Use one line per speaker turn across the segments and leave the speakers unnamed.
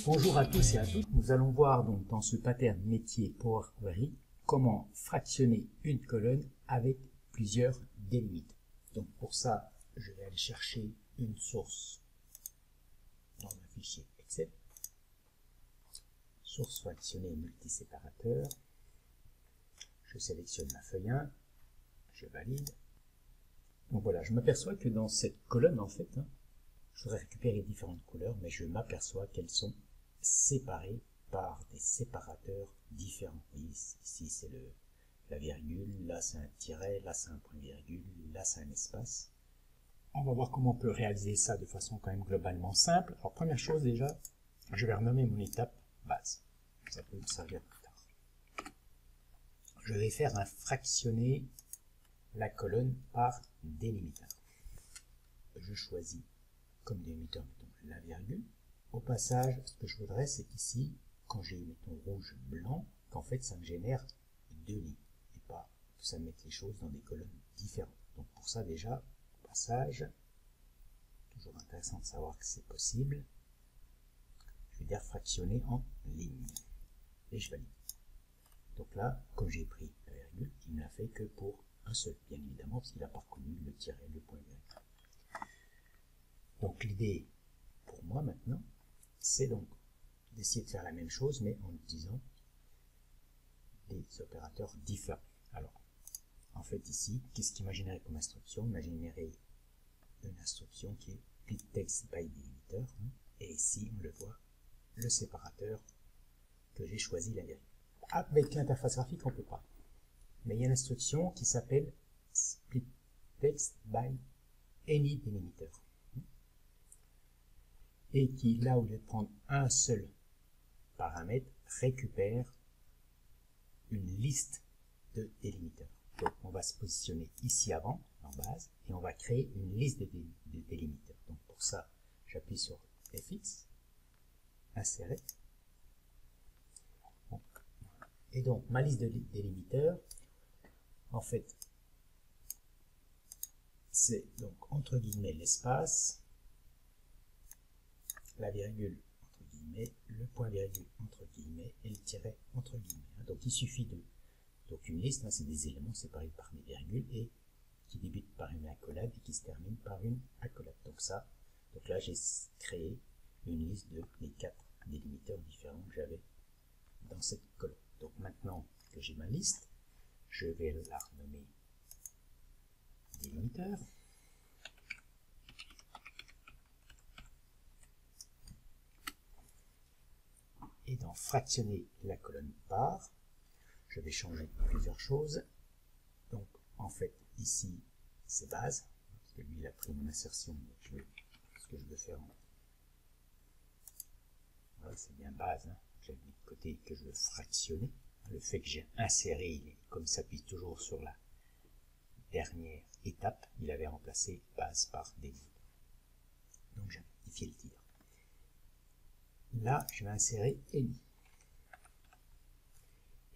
Bonjour à tous et à toutes, nous allons voir donc dans ce pattern métier Power Query comment fractionner une colonne avec plusieurs délimites. Donc pour ça, je vais aller chercher une source dans un fichier Excel, source fractionnée multiséparateur, je sélectionne ma feuille 1, je valide. Donc voilà, je m'aperçois que dans cette colonne en fait, je voudrais récupérer différentes couleurs, mais je m'aperçois qu'elles sont séparées par des séparateurs différents. Ici c'est la virgule, là c'est un tiret, là c'est un point virgule, là c'est un espace. On va voir comment on peut réaliser ça de façon quand même globalement simple. Alors première chose déjà, je vais renommer mon étape base. Ça peut me servir plus tard. Je vais faire un fractionner la colonne par délimiteur. Je choisis comme délimiteur la virgule. Au passage, ce que je voudrais, c'est qu'ici, quand j'ai mettons rouge, blanc, qu'en fait ça me génère deux lignes et pas que ça mette les choses dans des colonnes différentes. Donc pour ça déjà, au passage, toujours intéressant de savoir que c'est possible, je vais dire fractionner en ligne et je valide. Donc là, comme j'ai pris la virgule, il ne l'a fait que pour un seul, bien évidemment, parce qu'il n'a pas reconnu le tiret, le point virgule. Donc l'idée pour moi maintenant, c'est donc d'essayer de faire la même chose, mais en utilisant des opérateurs différents. Alors, en fait ici, qu'est-ce qu'il m'a généré comme instruction? Il m'a généré une instruction qui est split text by delimiter, et ici, on le voit, le séparateur que j'ai choisi la virgule. Avec l'interface graphique, on ne peut pas. Mais il y a une instruction qui s'appelle split text by any delimiter. Et qui, là, au lieu de prendre un seul paramètre, récupère une liste de délimiteurs. Donc, on va se positionner ici avant, en base, et on va créer une liste de délimiteurs. Donc, pour ça, j'appuie sur FX, insérer. Et donc, ma liste de délimiteurs, en fait, c'est donc entre guillemets l'espace, la virgule entre guillemets, le point virgule entre guillemets et le tiret entre guillemets. Donc il suffit de... Donc une liste, c'est des éléments séparés par des virgules et qui débutent par une accolade et qui se terminent par une accolade. Donc ça, donc là j'ai créé une liste des 4 délimiteurs différents que j'avais dans cette colonne. Donc maintenant que j'ai ma liste, je vais la renommer délimiteur. Et dans fractionner la colonne par, je vais changer plusieurs choses. Donc en fait ici c'est base, parce que lui il a pris mon insertion, donc ce que je veux faire, voilà, c'est bien base, j'ai mis de côté que je veux fractionner. Le fait que j'ai inséré, comme ça s'appuie toujours sur la dernière étape, il avait remplacé base par délimiteur. Donc j'ai modifié le titre. Là, je vais insérer any.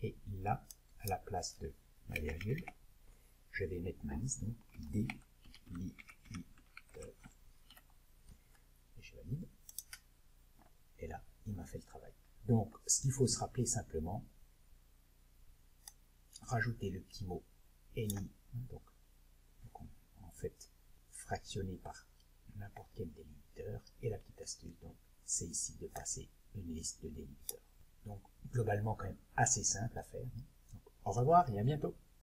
Et là, à la place de ma virgule, je vais mettre ma liste, donc délimiteur. Et je valide. Et là, il m'a fait le travail. Donc, ce qu'il faut se rappeler simplement, rajouter le petit mot any, donc en fait, fractionné par n'importe quel délimiteur, et la petite astuce, donc, c'est ici de passer une liste de délimiteurs. Donc, globalement, quand même assez simple à faire. Donc, au revoir et à bientôt.